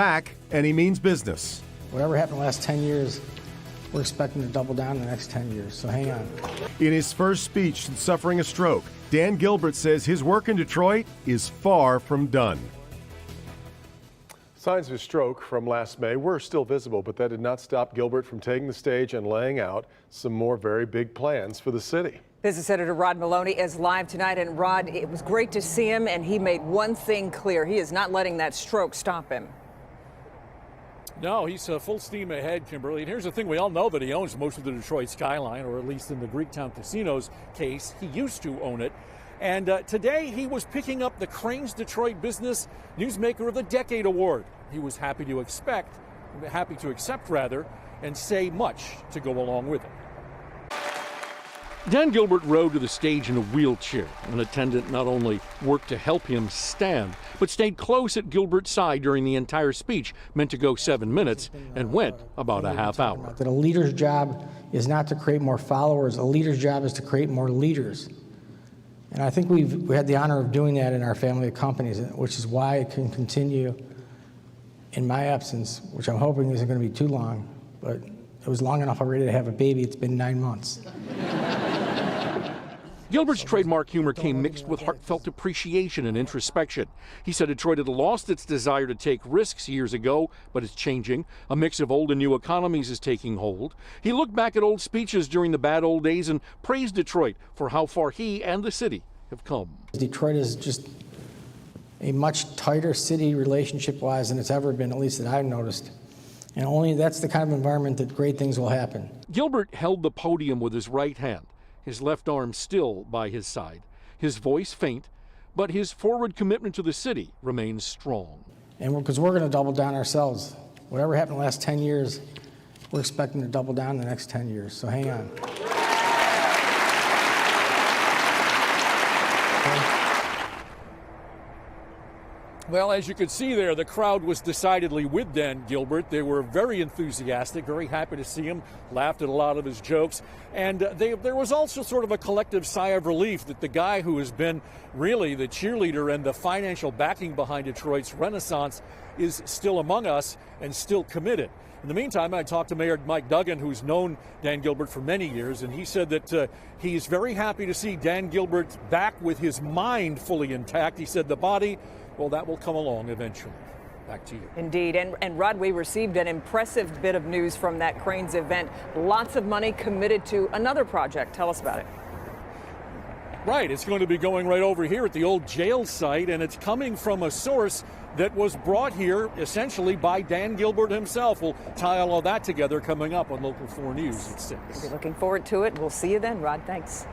back, and he means business. Whatever happened the last 10 years, we're expecting to double down in the next 10 years, so hang on. In his first speech since suffering a stroke, Dan Gilbert says his work in Detroit is far from done. Signs of his stroke from last May were still visible, but that did not stop Gilbert from taking the stage and laying out some more very big plans for the city. Business Senator Rod Maloney is live tonight, and Rod, it was great to see him, and he made one thing clear. He is not letting that stroke stop him. No, he's full steam ahead, Kimberly. And here's the thing, we all know that he owns most of the Detroit skyline, or at least in the Greektown Casinos case, he used to own it. And today he was picking up the Crain's Detroit Business Newsmaker of the Decade Award. He was happy to accept, and say much to go along with it. Dan Gilbert rode to the stage in a wheelchair. An attendant not only worked to help him stand, but stayed close at Gilbert's side during the entire speech, meant to go 7 minutes, and went about a half hour. That a leader's job is not to create more followers. A leader's job is to create more leaders. And I think we had the honor of doing that in our family of companies, which is why it can continue in my absence, which I'm hoping isn't going to be too long, but it was long enough already to have a baby. It's been 9 months. Gilbert's trademark humor came mixed with heartfelt appreciation and introspection. He said Detroit had lost its desire to take risks years ago, but it's changing. A mix of old and new economies is taking hold. He looked back at old speeches during the bad old days and praised Detroit for how far he and the city have come. Detroit is just a much tighter city relationship-wise than it's ever been, at least that I've noticed. And only that's the kind of environment that great things will happen. Gilbert held the podium with his right hand, his left arm still by his side, his voice faint, but his forward commitment to the city remains strong. And because we're going to double down ourselves. Whatever happened the last 10 years, we're expecting to double down in the next 10 years, so hang on. Well, as you could see there, the crowd was decidedly with Dan Gilbert. They were very enthusiastic, very happy to see him, laughed at a lot of his jokes. And there was also sort of a collective sigh of relief that the guy who has been really the cheerleader and the financial backing behind Detroit's renaissance is still among us and still committed. In the meantime, I talked to Mayor Mike Duggan, who's known Dan Gilbert for many years, and he said that he's very happy to see Dan Gilbert back with his mind fully intact. He said the body, well, that will come along eventually. Back to you. Indeed. And Rod, we received an impressive bit of news from that Crain's event. Lots of money committed to another project. Tell us about it. Right. It's going to be going right over here at the old jail site, and it's coming from a source that was brought here essentially by Dan Gilbert himself. We'll tie all of that together coming up on Local 4 News at 6. We'll be looking forward to it. We'll see you then, Rod. Thanks.